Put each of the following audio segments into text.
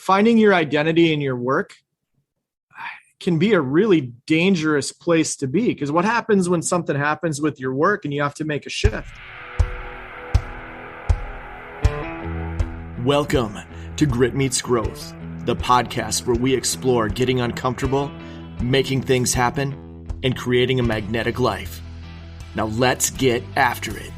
finding your identity in your work can be a really dangerous place to be, because what happens when something happens with your work and you have to make a shift? Welcome to Grit Meets Growth, the podcast where we explore getting uncomfortable, making things happen, and creating a magnetic life. Now let's get after it.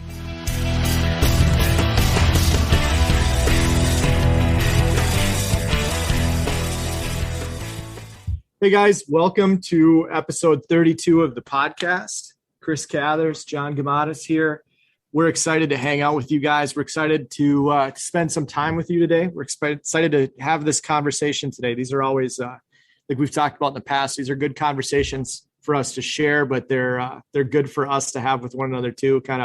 Hey guys, welcome to episode 32 of the podcast. Chris Cathers, John Gamatis here. We're excited to hang out with you guys. We're excited to spend some time with you today. We're excited to have this conversation today. These are always, like we've talked about in the past, these are good conversations for us to share, but they're good for us to have with one another too. Kind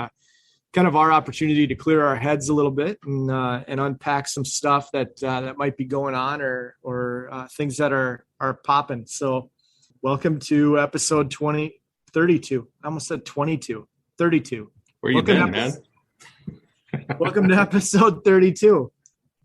of our opportunity to clear our heads a little bit and unpack some stuff that might be going on or things that are popping. So welcome to episode 32. I almost said 22, 32. Where you been, man? Welcome to episode 32.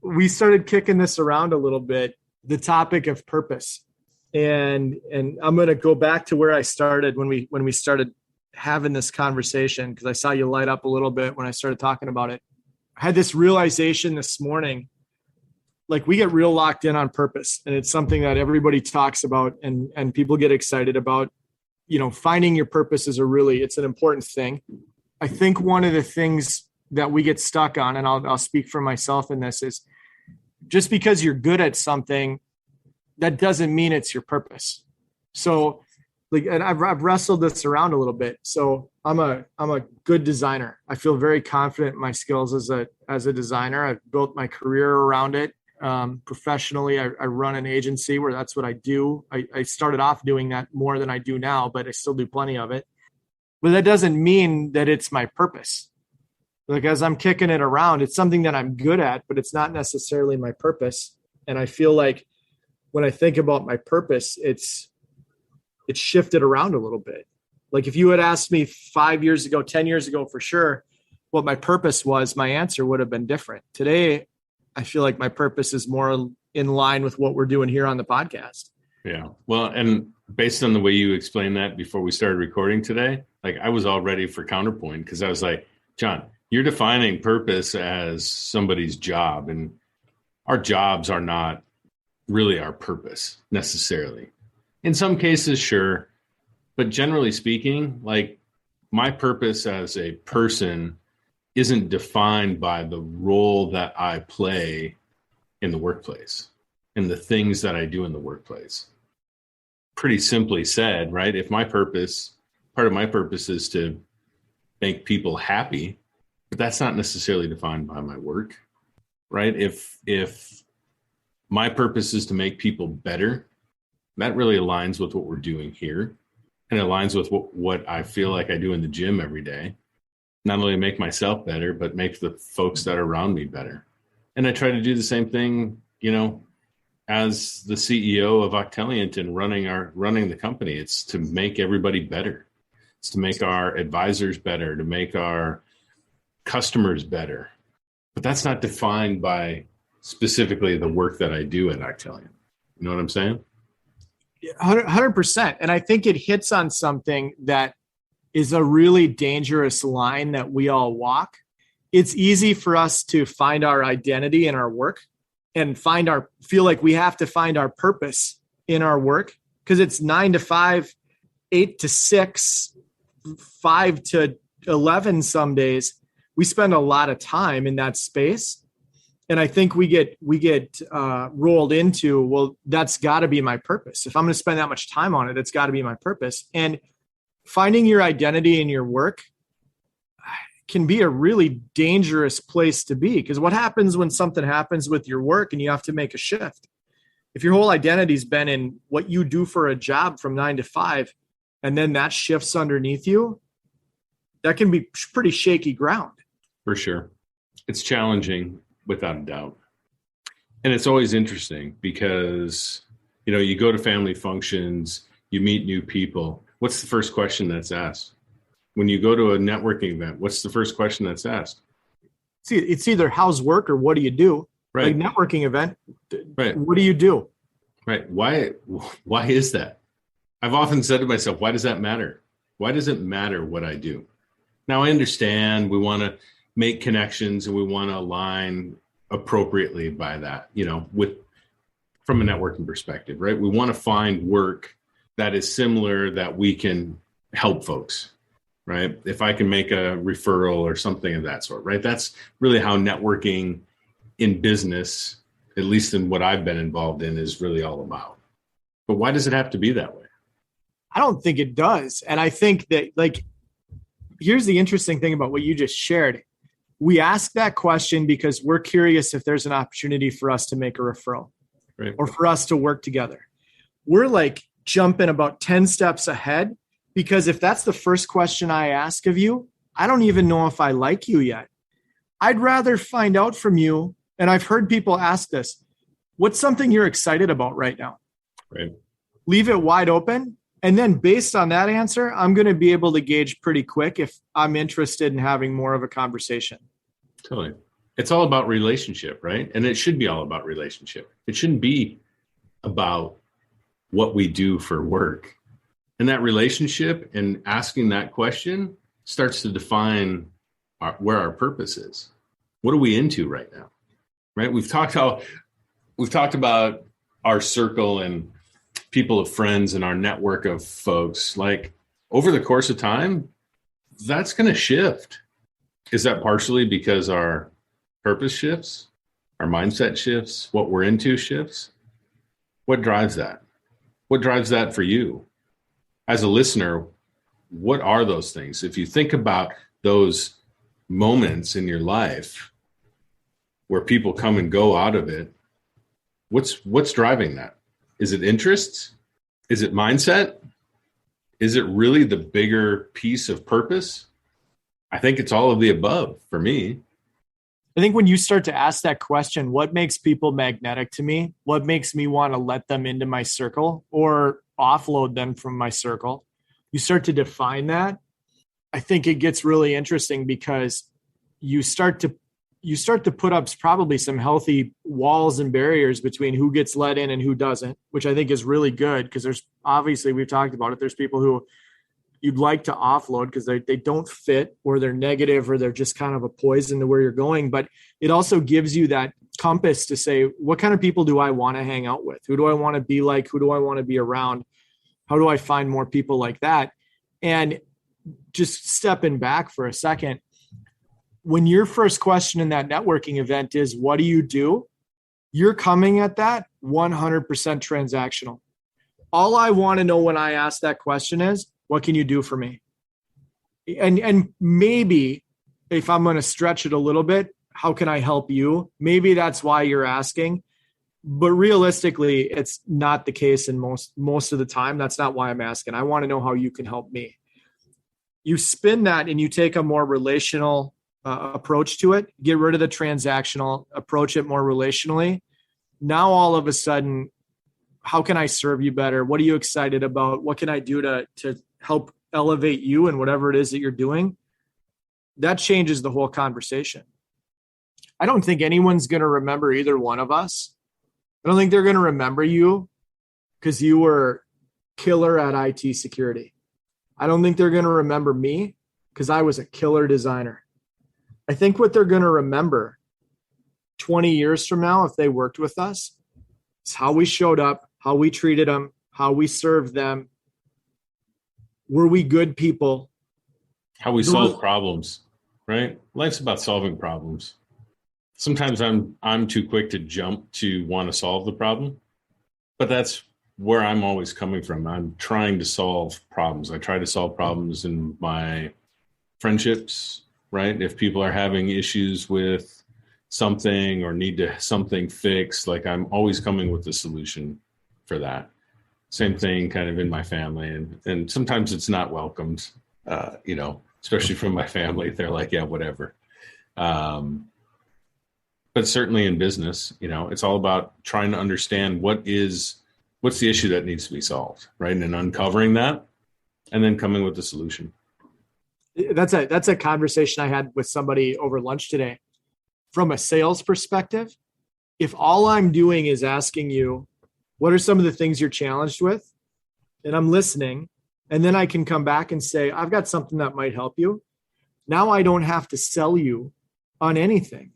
We started kicking this around a little bit, the topic of purpose. And I'm going to go back to where I started when we started having this conversation, because I saw you light up a little bit when I started talking about it. I had this realization this morning, like we get real locked in on purpose, and it's something that everybody talks about and people get excited about. You know, finding your purpose is it's an important thing. I think one of the things that we get stuck on, and I'll speak for myself in this, is just because you're good at something, that doesn't mean it's your purpose. So and I've wrestled this around a little bit. So I'm a good designer. I feel very confident in my skills as a designer. I've built my career around it. Professionally, I run an agency where that's what I do. I started off doing that more than I do now, but I still do plenty of it. But that doesn't mean that it's my purpose. Like as I'm kicking it around, it's something that I'm good at, but it's not necessarily my purpose. And I feel like when I think about my purpose, it's shifted around a little bit. Like if you had asked me 5 years ago, 10 years ago, for sure, what my purpose was, my answer would have been different. Today, I feel like my purpose is more in line with what we're doing here on the podcast. Yeah. Well, and based on the way you explained that before we started recording today, like I was all ready for counterpoint, because I was like, John, you're defining purpose as somebody's job, and our jobs are not really our purpose necessarily. In some cases, sure. But generally speaking, like my purpose as a person isn't defined by the role that I play in the workplace and the things that I do in the workplace. Pretty simply said, right? If part of my purpose is to make people happy, but that's not necessarily defined by my work, right? If my purpose is to make people better, that really aligns with what we're doing here, and it aligns with what I feel like I do in the gym every day. Not only make myself better, but make the folks that are around me better. And I try to do the same thing, as the CEO of Octilliant and running the company. It's to make everybody better. It's to make our advisors better, to make our customers better. But that's not defined by specifically the work that I do at Octilliant. You know what I'm saying? 100%. And I think it hits on something that is a really dangerous line that we all walk. It's easy for us to find our identity in our work and feel like we have to find our purpose in our work, because it's 9 to 5, 8 to 6, 5 to 11 some days. We spend a lot of time in that space. And I think we get rolled into, well, that's got to be my purpose. If I'm going to spend that much time on it, it's got to be my purpose. And finding your identity in your work can be a really dangerous place to be, because what happens when something happens with your work and you have to make a shift? If your whole identity's been in what you do for a job from 9 to 5, and then that shifts underneath you, that can be pretty shaky ground. For sure. It's challenging, without a doubt. And it's always interesting because, you go to family functions, you meet new people. What's the first question that's asked? When you go to a networking event, what's the first question that's asked? See, it's either how's work or what do you do? Right. Like networking event. Right. What do you do? Right. Why is that? I've often said to myself, why does that matter? Why does it matter what I do? Now I understand we want to make connections and we want to align appropriately by that, from a networking perspective, right? We want to find work that is similar that we can help folks, right? If I can make a referral or something of that sort, right? That's really how networking in business, at least in what I've been involved in, is really all about. But why does it have to be that way? I don't think it does. And I think that, like, here's the interesting thing about what you just shared. We ask that question because we're curious if there's an opportunity for us to make a referral, right, or for us to work together. We're like jumping about 10 steps ahead, because if that's the first question I ask of you, I don't even know if I like you yet. I'd rather find out from you. And I've heard people ask this, what's something you're excited about right now? Right. Leave it wide open. And then based on that answer, I'm going to be able to gauge pretty quick if I'm interested in having more of a conversation. Totally. It's all about relationship, right? And it should be all about relationship. It shouldn't be about what we do for work. And that relationship and asking that question starts to define where our purpose is. What are we into right now? Right? We've talked about our circle and people of friends and our network of folks. Like, over the course of time, that's going to shift. Is that partially because our purpose shifts, our mindset shifts, what we're into shifts? What drives that? What drives that for you? As a listener, what are those things? If you think about those moments in your life where people come and go out of it, what's driving that? Is it interests? Is it mindset? Is it really the bigger piece of purpose? I think it's all of the above for me. I think when you start to ask that question, what makes people magnetic to me? What makes me want to let them into my circle or offload them from my circle? You start to define that. I think it gets really interesting, because you start to put up probably some healthy walls and barriers between who gets let in and who doesn't, which I think is really good, because there's obviously, we've talked about it, there's people who you'd like to offload because they don't fit, or they're negative, or they're just kind of a poison to where you're going. But it also gives you that compass to say, what kind of people do I want to hang out with? Who do I want to be like? Who do I want to be around? How do I find more people like that? And just stepping back for a second, when your first question in that networking event is, what do you do? You're coming at that 100% transactional. All I want to know when I ask that question is, what can you do for me? And maybe if I'm going to stretch it a little bit, how can I help you? Maybe that's why you're asking. But realistically, it's not the case in most of the time. That's not why I'm asking. I want to know how you can help me. You spin that and you take a more relational approach to it. Get rid of the transactional, approach it more relationally. Now, all of a sudden, how can I serve you better? What are you excited about? What can I do to help elevate you and whatever it is that you're doing? That changes the whole conversation. I don't think anyone's going to remember either one of us. I don't think they're going to remember you because you were killer at IT security. I don't think they're going to remember me because I was a killer designer. I think what they're going to remember 20 years from now, if they worked with us, is how we showed up, how we treated them, how we served them. Were we good people? How we solve problems, right? Life's about solving problems. Sometimes I'm too quick to jump to want to solve the problem, but that's where I'm always coming from. I'm trying to solve problems. I try to solve problems in my friendships, right? If people are having issues with something or need something fixed, like, I'm always coming with a solution for that. Same thing kind of in my family. And sometimes it's not welcomed, especially from my family. They're like, yeah, whatever. But certainly in business, it's all about trying to understand what's the issue that needs to be solved, right? And then uncovering that and then coming with the solution. That's a conversation I had with somebody over lunch today. From a sales perspective, if all I'm doing is asking you, what are some of the things you're challenged with? And I'm listening. And then I can come back and say, I've got something that might help you. Now I don't have to sell you on anything.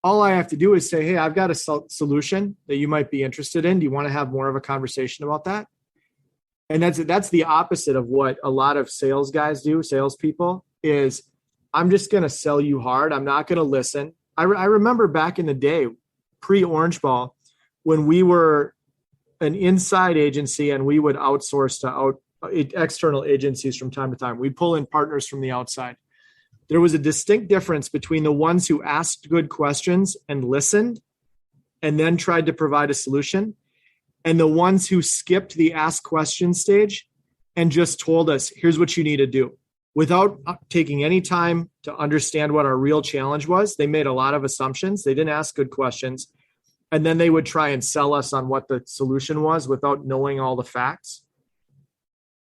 All I have to do is say, hey, I've got a solution that you might be interested in. Do you want to have more of a conversation about that? And that's the opposite of what a lot of sales guys do, salespeople, is I'm just going to sell you hard. I'm not going to listen. I remember back in the day, pre-Orange Ball, when we were an inside agency and we would outsource to external agencies from time to time. We'd pull in partners from the outside. There was a distinct difference between the ones who asked good questions and listened and then tried to provide a solution, and the ones who skipped the ask question stage and just told us, here's what you need to do. Without taking any time to understand what our real challenge was, they made a lot of assumptions. They didn't ask good questions. And then they would try and sell us on what the solution was without knowing all the facts.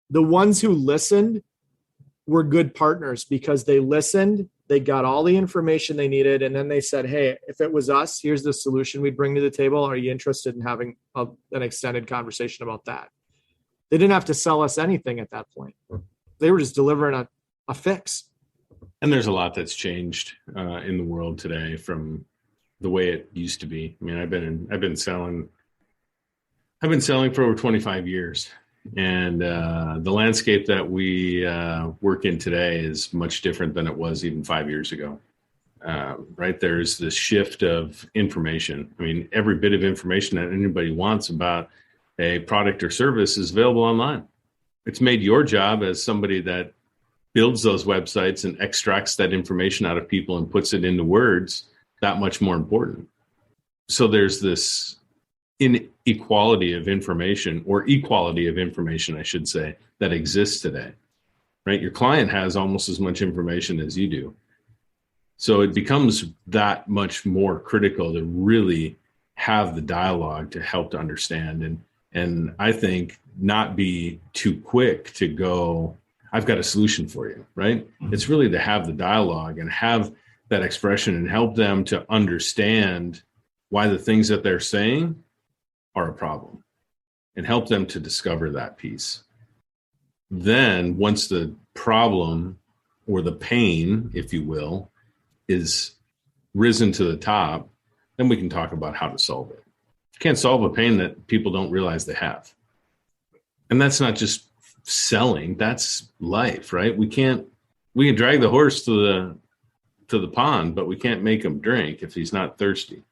The ones who listened were good partners because they listened, they got all the information they needed, and then they said, hey, if it was us, here's the solution we'd bring to the table. Are you interested in having an extended conversation about that? They didn't have to sell us anything at that point. They were just delivering a fix. And there's a lot that's changed in the world today from the way it used to be. I mean, I've been selling for over 25 years. And the landscape that we work in today is much different than it was even 5 years ago. Right? There's this shift of information. I mean, every bit of information that anybody wants about a product or service is available online. It's made your job as somebody that builds those websites and extracts that information out of people and puts it into words that much more important. So there's this inequality of information, or equality of information, I should say, that exists today, right? Your client has almost as much information as you do. So it becomes that much more critical to really have the dialogue to help to understand. And I think not be too quick to go, I've got a solution for you, right? Mm-hmm. It's really to have the dialogue and have that expression and help them to understand why the things that they're saying are a problem and help them to discover that piece. Then once the problem or the pain, if you will, is risen to the top, then we can talk about how to solve it. You can't solve a pain that people don't realize they have. And that's not just selling, that's life, right? We can drag the horse to the pond, but we can't make him drink if he's not thirsty.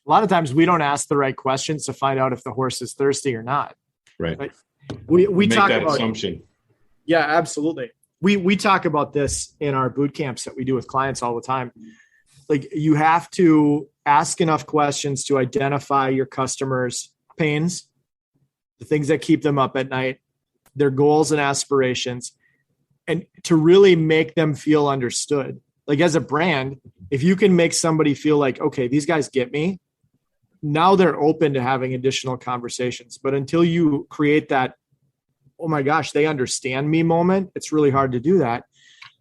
A lot of times we don't ask the right questions to find out if the horse is thirsty or not. Right. Like we make talk that about assumption. Yeah, absolutely. We talk about this in our boot camps that we do with clients all the time. Like, you have to ask enough questions to identify your customers' pains, the things that keep them up at night, their goals and aspirations, and to really make them feel understood. Like, as a brand, if you can make somebody feel like, okay, these guys get me, now they're open to having additional conversations. But until you create that, oh my gosh, they understand me moment, it's really hard to do that.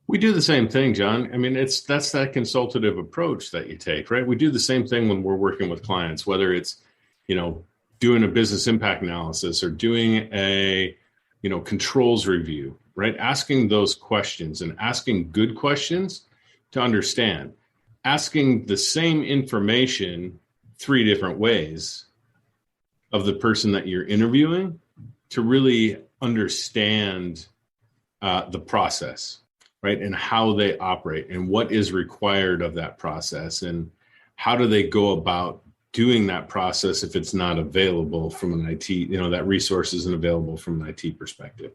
We do the same thing, John. I mean, that's that consultative approach that you take, right? We do the same thing when we're working with clients, whether it's, doing a business impact analysis or doing a, controls review, right? Asking those questions and asking good questions to understand. Asking the same information 3 different ways of the person that you're interviewing to really understand the process, right? And how they operate and what is required of that process and how do they go about doing that process if it's not available from an IT, that resource isn't available from an IT perspective.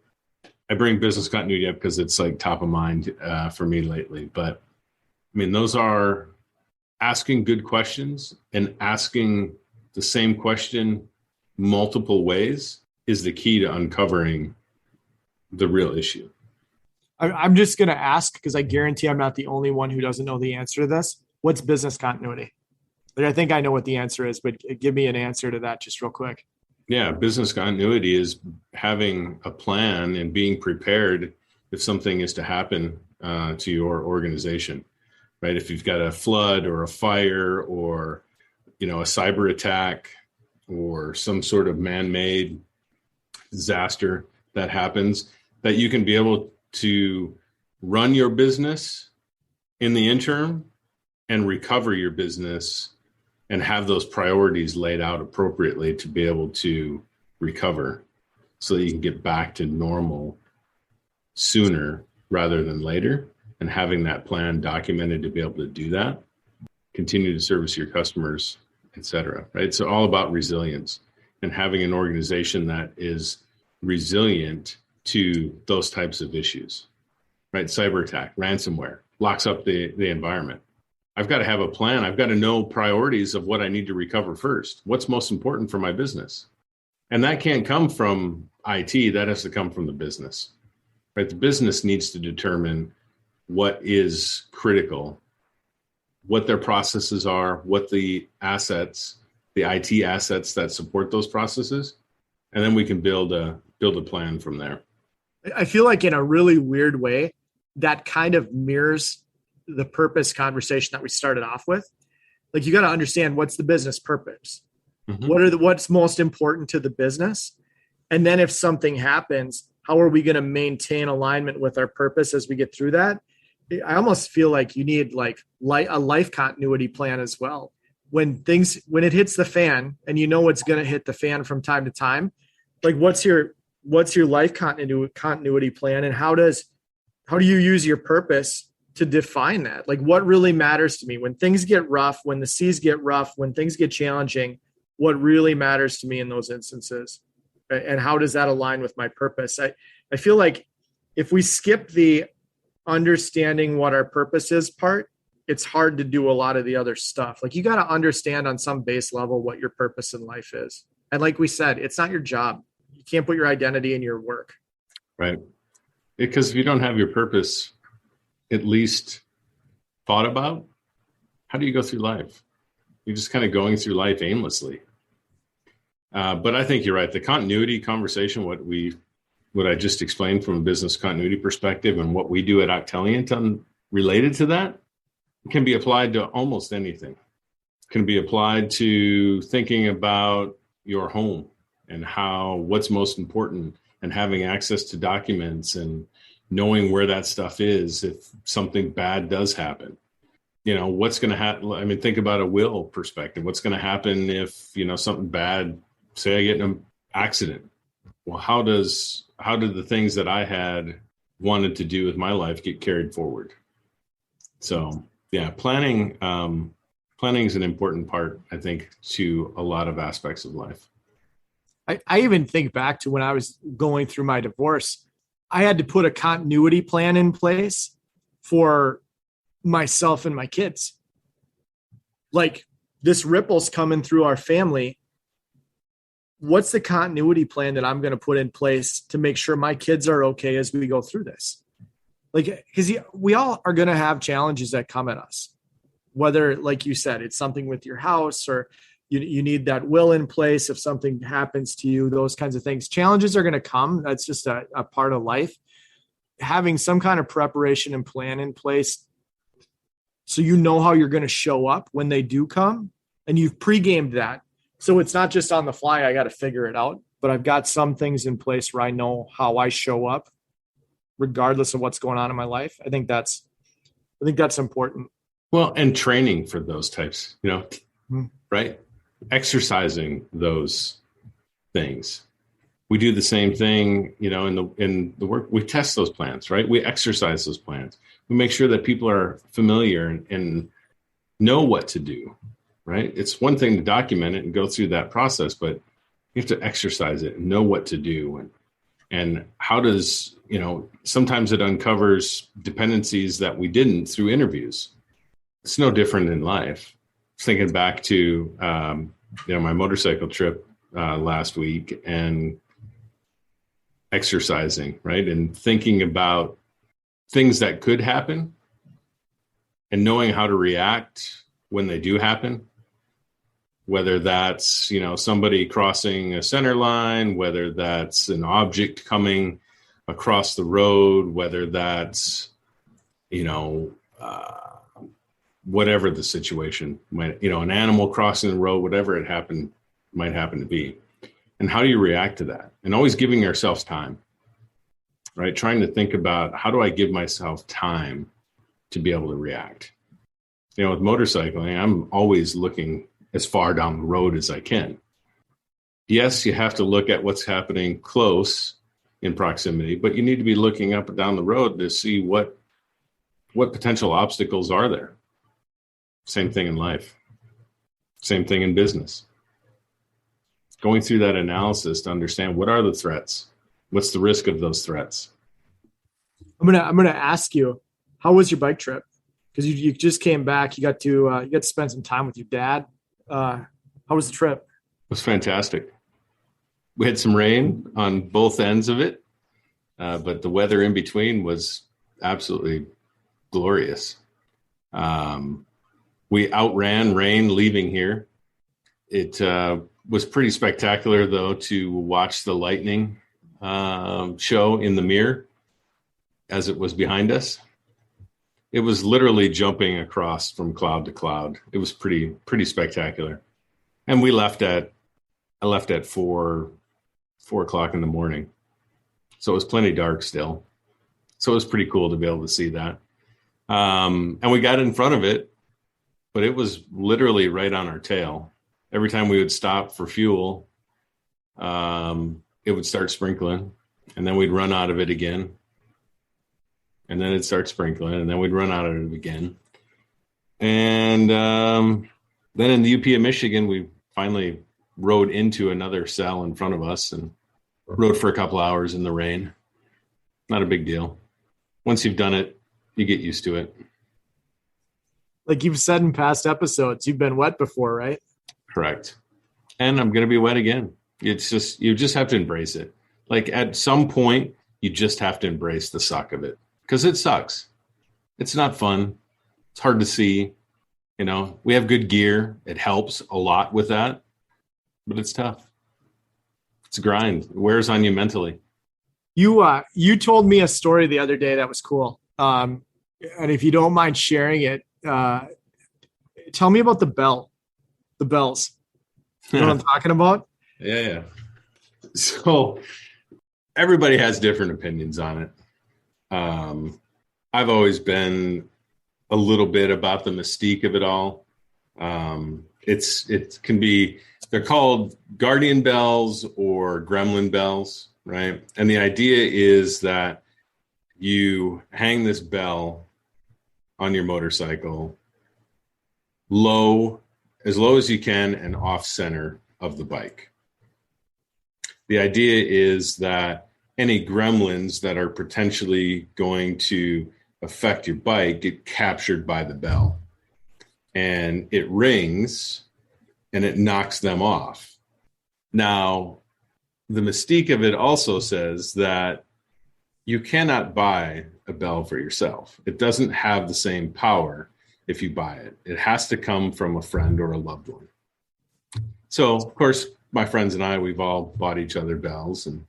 I bring business continuity up because it's like top of mind for me lately. But I mean, those are asking good questions, and asking the same question multiple ways is the key to uncovering the real issue. I'm just going to ask, because I guarantee I'm not the only one who doesn't know the answer to this. What's business continuity? Like, I think I know what the answer is, but give me an answer to that just real quick. Yeah, business continuity is having a plan and being prepared if something is to happen to your organization, right? If you've got a flood or a fire or, a cyber attack or some sort of man-made disaster that happens, that you can be able to run your business in the interim and recover your business and have those priorities laid out appropriately to be able to recover so that you can get back to normal sooner rather than later, and having that plan documented to be able to do that, continue to service your customers, et cetera, right? So all about resilience and having an organization that is resilient to those types of issues, right? Cyber attack, ransomware, locks up the environment. I've got to have a plan. I've got to know priorities of what I need to recover first. What's most important for my business? And that can't come from IT. That has to come from the business, right? The business needs to determine what is critical, what their processes are, what the assets, the IT assets that support those processes, and then we can build a plan from there. I feel like in a really weird way, that kind of mirrors the purpose conversation that we started off with. Like, you got to understand, what's the business purpose? Mm-hmm. What's most important to the business? And then if something happens, how are we going to maintain alignment with our purpose as we get through that? I almost feel like you need like a life continuity plan as well. When it hits the fan, and you know it's going to hit the fan from time to time, like what's your life continuity plan, and how do you use your purpose to define that? Like, what really matters to me when things get rough, when the seas get rough, when things get challenging? What really matters to me in those instances, and how does that align with my purpose? I feel like if we skip the understanding what our purpose is part, it's hard to do a lot of the other stuff. Like, you got to understand on some base level what your purpose in life is. And like we said, it's not your job. You can't put your identity in your work. Right. Because if you don't have your purpose at least thought about, how do you go through life? You're just kind of going through life aimlessly. But I think you're right. The continuity conversation, what I just explained from a business continuity perspective, and what we do at Octelliant related to that, can be applied to almost anything. Can be applied to thinking about your home and what's most important, and having access to documents and knowing where that stuff is if something bad does happen. What's going to happen? I mean, think about a will perspective. What's going to happen if, something bad, say I get in an accident? Well, how did the things that I had wanted to do with my life get carried forward? So yeah, planning is an important part, I think, to a lot of aspects of life. I even think back to when I was going through my divorce. I had to put a continuity plan in place for myself and my kids. Like, this ripple's coming through our family. What's the continuity plan that I'm going to put in place to make sure my kids are okay as we go through this? Like, because we all are going to have challenges that come at us, whether, like you said, it's something with your house, or you need that will in place if something happens to you, those kinds of things. Challenges are going to come. That's just a part of life. Having some kind of preparation and plan in place so you know how you're going to show up when they do come, and you've pre-gamed that. So it's not just on the fly, I got to figure it out, but I've got some things in place where I know how I show up regardless of what's going on in my life. I think that's important. Well, and training for those types, right? Exercising those things. We do the same thing, in the work. We test those plans, right? We exercise those plans. We make sure that people are familiar and know what to do, right? It's one thing to document it and go through that process, but you have to exercise it and know what to do. And how does, sometimes it uncovers dependencies that we didn't through interviews. It's no different in life. Thinking back to, my motorcycle trip last week, and exercising, right? And thinking about things that could happen and knowing how to react when they do happen, whether that's, somebody crossing a center line, whether that's an object coming across the road, whether that's, whatever the situation might, an animal crossing the road, whatever might happen to be. And how do you react to that? And always giving ourselves time, right? Trying to think about, how do I give myself time to be able to react? With motorcycling, I'm always looking as far down the road as I can. Yes, you have to look at what's happening close in proximity, but you need to be looking up and down the road to see what potential obstacles are there. Same thing in life. Same thing in business. Going through that analysis to understand, what are the threats? What's the risk of those threats? I'm gonna ask you, how was your bike trip? Because you just came back. You got to spend some time with your dad. How was the trip? It was fantastic. We had some rain on both ends of it, but the weather in between was absolutely glorious. We outran rain leaving here. It was pretty spectacular, though, to watch the lightning show in the mirror as it was behind us. It was literally jumping across from cloud to cloud. It was pretty spectacular. And I left at 4:00 in the morning. So it was plenty dark still. So it was pretty cool to be able to see that. And we got in front of it, but it was literally right on our tail. Every time we would stop for fuel, it would start sprinkling, and then we'd run out of it again. And then it'd start sprinkling, and then we'd run out of it again. And then in the UP of Michigan, we finally rode into another cell in front of us and rode for a couple hours in the rain. Not a big deal. Once you've done it, you get used to it. Like you've said in past episodes, you've been wet before, right? Correct. And I'm going to be wet again. You just have to embrace it. Like at some point, you just have to embrace the suck of it, because it sucks. It's not fun. It's hard to see. We have good gear. It helps a lot with that, but it's tough. It's a grind. It wears on you mentally. You told me a story the other day that was cool. And if you don't mind sharing it, tell me about the bells. You know what I'm talking about? Yeah. So everybody has different opinions on it. I've always been a little bit about the mystique of it all. They're called guardian bells or gremlin bells, right? And the idea is that you hang this bell on your motorcycle as low as you can and off center of the bike. The idea is that any gremlins that are potentially going to affect your bike get captured by the bell, and it rings and it knocks them off. Now, the mystique of it also says that you cannot buy a bell for yourself. It doesn't have the same power if you buy it. It has to come from a friend or a loved one. So, of course, my friends and I, we've all bought each other bells, and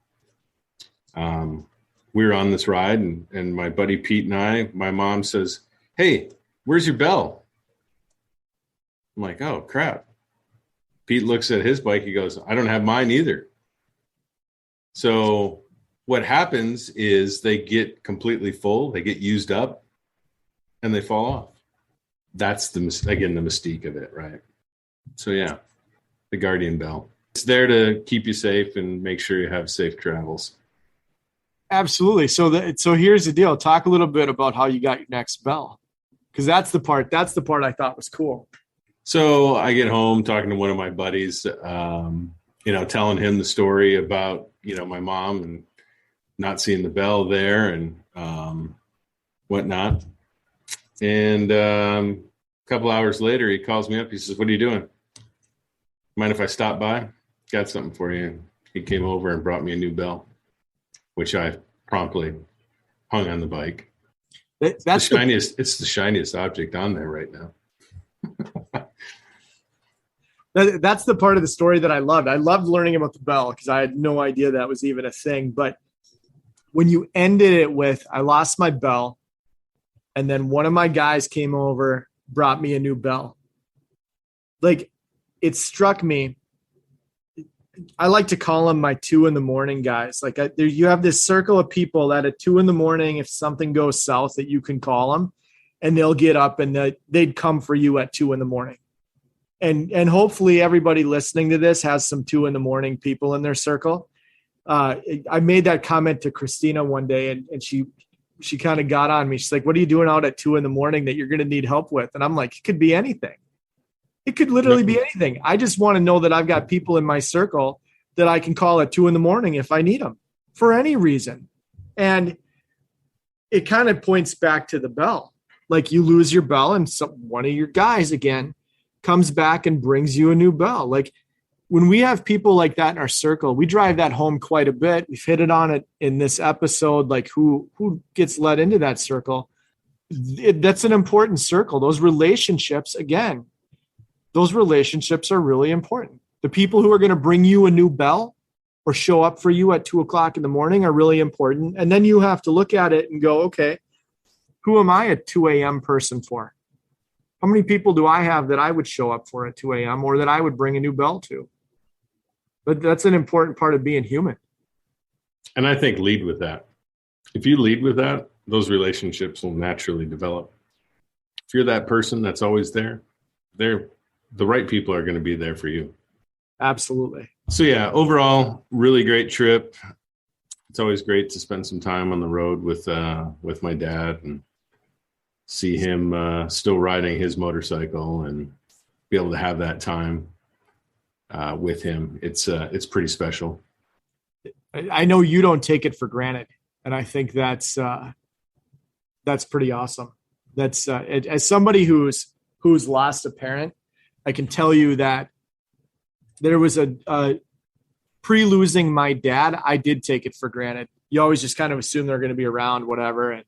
we were on this ride, and my buddy Pete and my mom says, "Hey, where's your bell?" I'm like, "Oh, crap." Pete looks at his bike. He goes, "I don't have mine either." So what happens is they get completely full, they get used up, and they fall off. That's the mystique of it, right? So yeah, the guardian bell. It's there to keep you safe and make sure you have safe travels. Absolutely. So here's the deal. Talk a little bit about how you got your next bell, because that's the part I thought was cool. So I get home talking to one of my buddies, telling him the story about, my mom and not seeing the bell there and whatnot. And a couple hours later, he calls me up. He says, "What are you doing? Mind if I stop by? Got something for you." He came over and brought me a new bell, which I promptly hung on the bike. It's the shiniest object on there right now. That's the part of the story that I loved. I loved learning about the bell because I had no idea that was even a thing. But when you ended it with, "I lost my bell," and then one of my guys came over, brought me a new bell. Like, it struck me. I like to call them my 2 a.m. guys. Like, you have this circle of people that at 2 a.m, if something goes south, that you can call them, and they'll get up and they'd come for you at 2 a.m. And hopefully everybody listening to this has some 2 a.m. people in their circle. I made that comment to Christina one day, and she kind of got on me. She's like, "What are you doing out at 2 a.m. that you're going to need help with?" And I'm like, "It could be anything. It could literally be anything. I just want to know that I've got people in my circle that I can call at 2 a.m. if I need them for any reason." And it kind of points back to the bell. Like, you lose your bell, and one of your guys again comes back and brings you a new bell. Like, when we have people like that in our circle, we drive that home quite a bit. We've hit it on it in this episode, like who gets let into that circle. That's an important circle. Those relationships, again, those relationships are really important. The people who are going to bring you a new bell or show up for you at 2 o'clock in the morning are really important. And then you have to look at it and go, okay, who am I a 2 a.m. person for? How many people do I have that I would show up for at 2 a.m. or that I would bring a new bell to? But that's an important part of being human. And I think lead with that. If you lead with that, those relationships will naturally develop. If you're that person that's always there, the right people are going to be there for you. Absolutely. So yeah, overall, really great trip. It's always great to spend some time on the road with my dad and see him still riding his motorcycle and be able to have that time with him. It's pretty special. I know you don't take it for granted, and I think that's pretty awesome. That's as somebody who's lost a parent, I can tell you that there was a pre-losing my dad. I did take it for granted. You always just kind of assume they're going to be around, whatever, and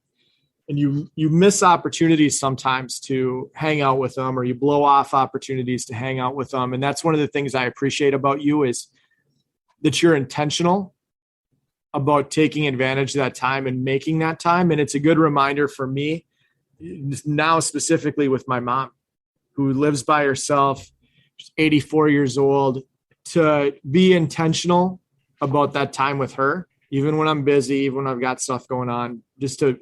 you miss opportunities sometimes to hang out with them, or you blow off opportunities to hang out with them. And that's one of the things I appreciate about you, is that you're intentional about taking advantage of that time and making that time. And it's a good reminder for me now, specifically with my mom, who lives by herself, she's 84 years old, to be intentional about that time with her, even when I'm busy, even when I've got stuff going on, just to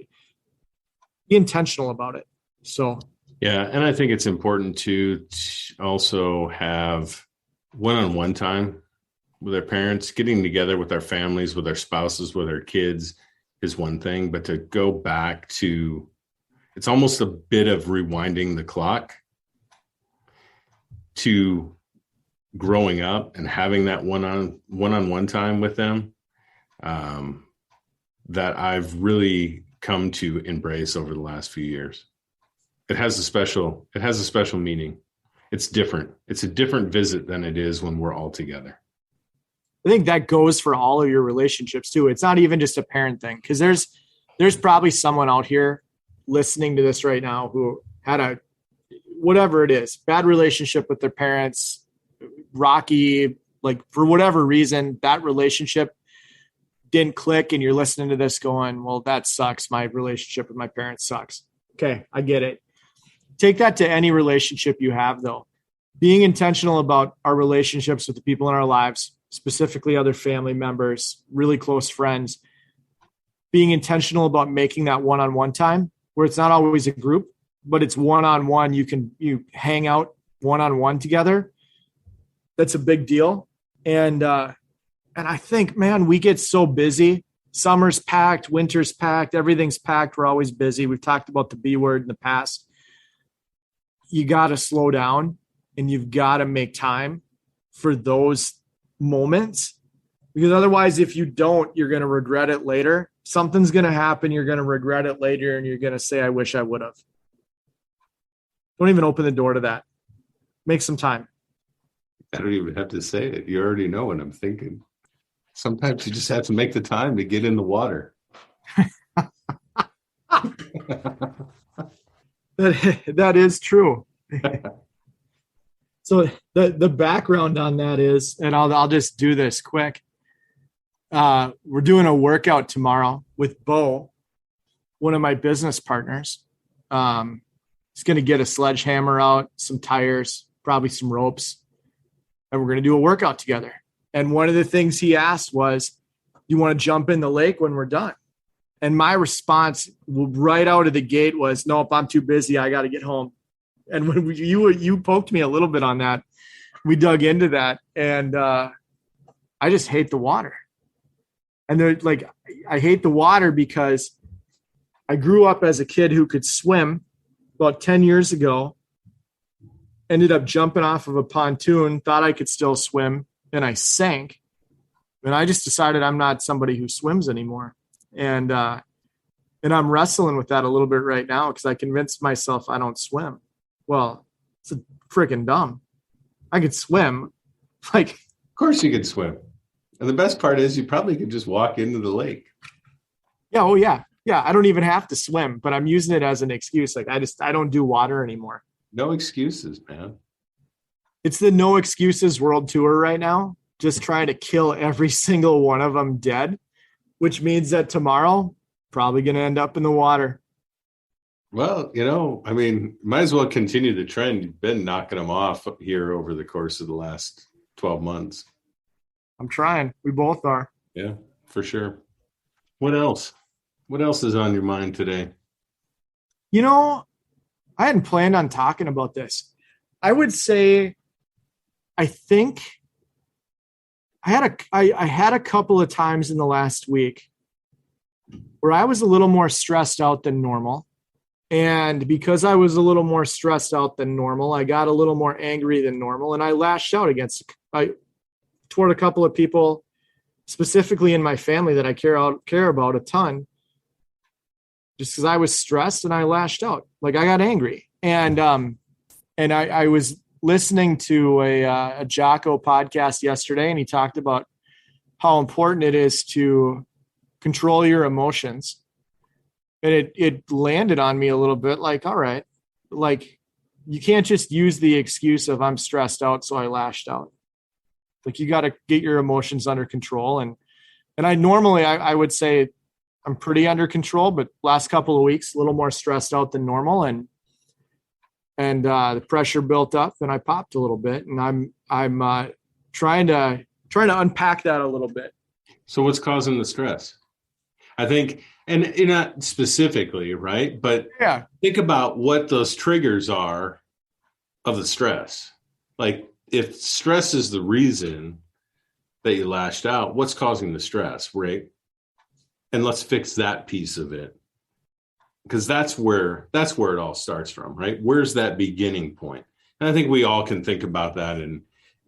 be intentional about it. So, yeah. And I think it's important to also have one-on-one time with our parents. Getting together with our families, with our spouses, with our kids is one thing, but to go back to, it's almost a bit of rewinding the clock to growing up and having that one-on-one time with them, that I've really come to embrace over the last few years. It has a special meaning. It's different. It's a different visit than it is when we're all together. I think that goes for all of your relationships too. It's not even just a parent thing, because there's probably someone out here listening to this right now who had whatever it is, bad relationship with their parents, rocky, like for whatever reason, that relationship didn't click, and you're listening to this going, well, that sucks. My relationship with my parents sucks. Okay, I get it. Take that to any relationship you have, though. Being intentional about our relationships with the people in our lives, specifically other family members, really close friends, being intentional about making that one-on-one time where it's not always a group, but it's one-on-one. You hang out one-on-one together. That's a big deal. And I think, man, we get so busy. Summer's packed, winter's packed, everything's packed. We're always busy. We've talked about the B word in the past. You got to slow down, and you've got to make time for those moments, because otherwise, if you don't, you're going to regret it later. Something's going to happen. You're going to regret it later, and you're going to say, I wish I would have. Don't even open the door to that. Make some time. I don't even have to say it. You already know what I'm thinking. Sometimes you just have to make the time to get in the water. That is true. So the background on that is, and I'll just do this quick. We're doing a workout tomorrow with Bo, one of my business partners. He's going to get a sledgehammer out, some tires, probably some ropes, and we're going to do a workout together. And one of the things he asked was, you want to jump in the lake when we're done? And my response right out of the gate was, nope, I'm too busy. I got to get home. And when you poked me a little bit on that, we dug into that, and I just hate the water. And they're like, I hate the water because I grew up as a kid who could swim. About 10 years ago, ended up jumping off of a pontoon, thought I could still swim, and I sank. And I just decided I'm not somebody who swims anymore. And I'm wrestling with that a little bit right now because I convinced myself I don't swim. Well, it's freaking dumb. I could swim. Like, Of course you could swim. And the best part is you probably could just walk into the lake. yeah, oh yeah. Yeah, I don't even have to swim, but I'm using it as an excuse. Like, I don't do water anymore. No excuses, man. It's the no excuses world tour right now. Just trying to kill every single one of them dead, which means that tomorrow, probably going to end up in the water. Well, I mean, might as well continue the trend. You've been knocking them off here over the course of the last 12 months. I'm trying. We both are. Yeah, for sure. What else? What else is on your mind today? I hadn't planned on talking about this. I would say, I think I had a couple of times in the last week where I was a little more stressed out than normal. And because I was a little more stressed out than normal, I got a little more angry than normal. And I lashed out toward a couple of people, specifically in my family that I care about a ton. Just because I was stressed and I lashed out. Like, I got angry. And I was listening to a Jocko podcast yesterday, and he talked about how important it is to control your emotions. And it landed on me a little bit like, all right, like, you can't just use the excuse of I'm stressed out, so I lashed out. Like, you got to get your emotions under control. And I normally, I would say, I'm pretty under control, but last couple of weeks, a little more stressed out than normal. And the pressure built up and I popped a little bit, and I'm trying to unpack that a little bit. So what's causing the stress? I think, and not specifically, right? But Yeah. think about what those triggers are of the stress. Like, if stress is the reason that you lashed out, what's causing the stress, right? And let's fix that piece of it, because that's where it all starts from, right? Where's that beginning point? And I think we all can think about that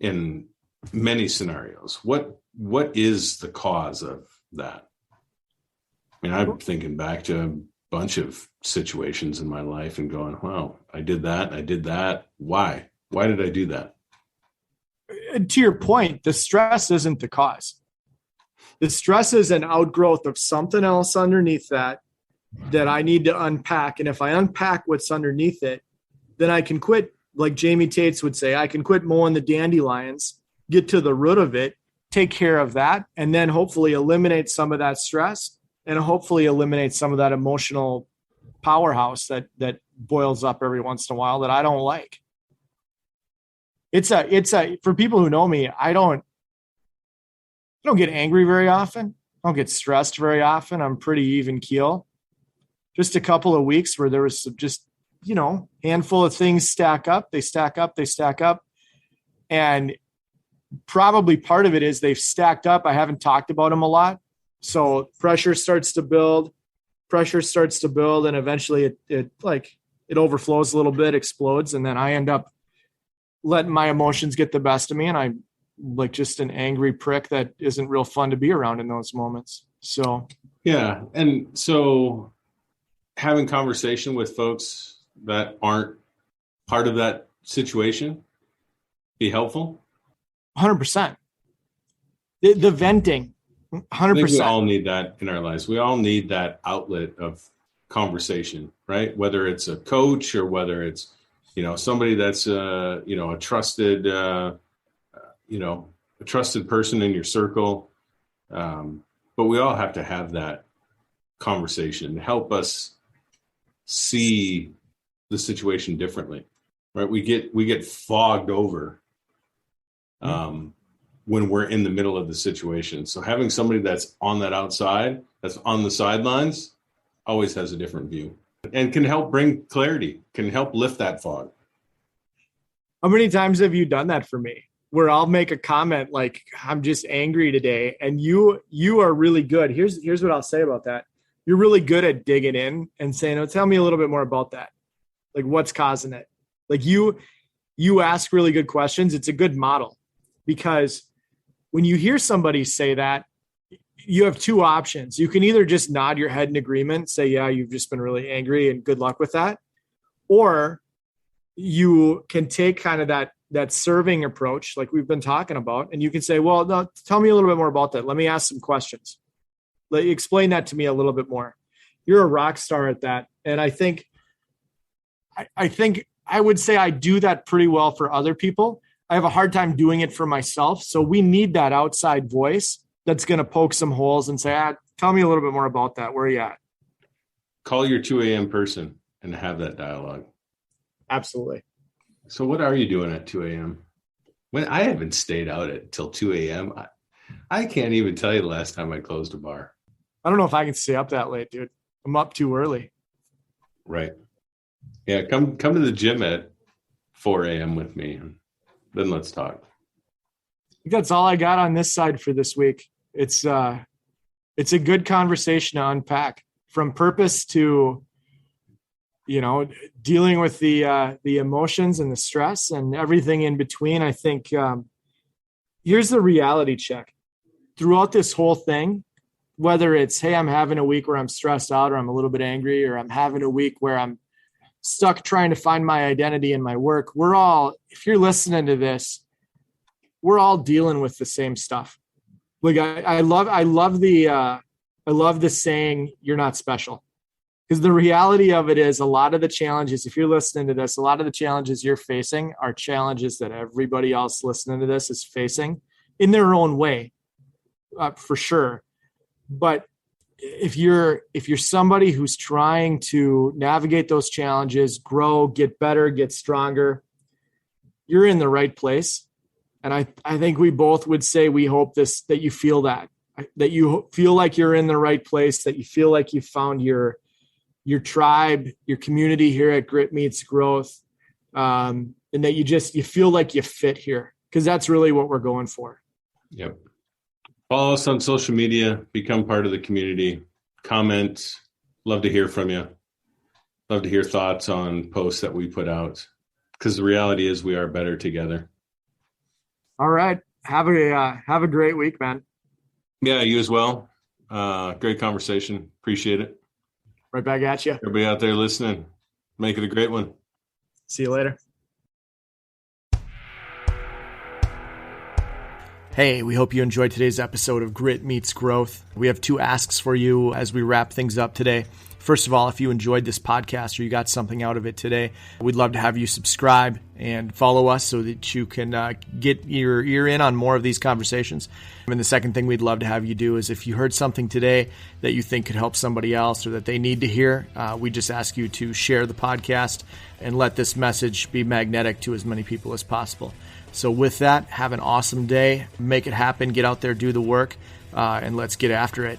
in many scenarios. What is the cause of that? I mean, I'm thinking back to a bunch of situations in my life and going, wow, I did that. Why did I do that? To your point, the stress isn't the cause. The stress is an outgrowth of something else underneath that I need to unpack. And if I unpack what's underneath it, then I can quit, like Jamie Tates would say, I can quit mowing the dandelions, get to the root of it, take care of that, and then hopefully eliminate some of that stress and hopefully eliminate some of that emotional powerhouse that boils up every once in a while that I don't like. It's for people who know me, I don't get angry very often. I don't get stressed very often. I'm pretty even keel. Just a couple of weeks where there was just, handful of things stack up. They stack up. And probably part of it is they've stacked up. I haven't talked about them a lot. So pressure starts to build, and eventually it overflows a little bit, explodes. And then I end up letting my emotions get the best of me. And I'm like just an angry prick that isn't real fun to be around in those moments. So, yeah. And so having conversation with folks that aren't part of that situation be helpful? 100%. The venting, 100%. I think we all need that in our lives. We all need that outlet of conversation, right? Whether it's a coach or whether it's, somebody that's, a trusted, a trusted person in your circle. But we all have to have that conversation to help us see the situation differently, right? We get fogged over when we're in the middle of the situation. So having somebody that's on that outside, that's on the sidelines, always has a different view and can help bring clarity, can help lift that fog. How many times have you done that for me? Where I'll make a comment like, I'm just angry today. And you are really good. Here's what I'll say about that. You're really good at digging in and saying, oh, tell me a little bit more about that. Like, what's causing it? Like you ask really good questions. It's a good model, because when you hear somebody say that, you have two options. You can either just nod your head in agreement, say, yeah, you've just been really angry and good luck with that. Or you can take kind of that serving approach like we've been talking about. And you can say, well, no, tell me a little bit more about that. Let me ask some questions. Explain that to me a little bit more. You're a rock star at that. And I think I would say I do that pretty well for other people. I have a hard time doing it for myself. So we need that outside voice that's going to poke some holes and say, tell me a little bit more about that. Where are you at? Call your 2 a.m. person and have that dialogue. Absolutely. So what are you doing at 2 a.m.? When I haven't stayed out at till 2 a.m. I can't even tell you the last time I closed a bar. I don't know if I can stay up that late, dude. I'm up too early. Right. Yeah. Come to the gym at 4 a.m. with me, and then let's talk. I think that's all I got on this side for this week. It's a good conversation to unpack, from purpose to, dealing with the emotions and the stress and everything in between. I think here's the reality check throughout this whole thing, whether it's, hey, I'm having a week where I'm stressed out, or I'm a little bit angry, or I'm having a week where I'm stuck trying to find my identity in my work. We're all, if you're listening to this, we're all dealing with the same stuff. Like I love the saying, you're not special. Because the reality of it is, a lot of the challenges, if you're listening to this, a lot of the challenges you're facing are challenges that everybody else listening to this is facing in their own way, for sure. But if you're somebody who's trying to navigate those challenges, grow, get better, get stronger, you're in the right place. And I think we both would say we hope that you feel that you feel like you're in the right place, that you feel like you found your tribe, your community here at Grit Meets Growth, and that you feel like you fit here, because that's really what we're going for. Yep. Follow us on social media, become part of the community, comment. Love to hear from you. Love to hear thoughts on posts that we put out, because the reality is we are better together. All right. Have a great week, man. Yeah, you as well. Great conversation. Appreciate it. Right back at you. Everybody out there listening, make it a great one. See you later. Hey, we hope you enjoyed today's episode of Grit Meets Growth. We have 2 asks for you as we wrap things up today. First of all, if you enjoyed this podcast or you got something out of it today, we'd love to have you subscribe and follow us so that you can get your ear in on more of these conversations. And the second thing we'd love to have you do is, if you heard something today that you think could help somebody else or that they need to hear, we just ask you to share the podcast and let this message be magnetic to as many people as possible. So with that, have an awesome day. Make it happen. Get out there, do the work, and let's get after it.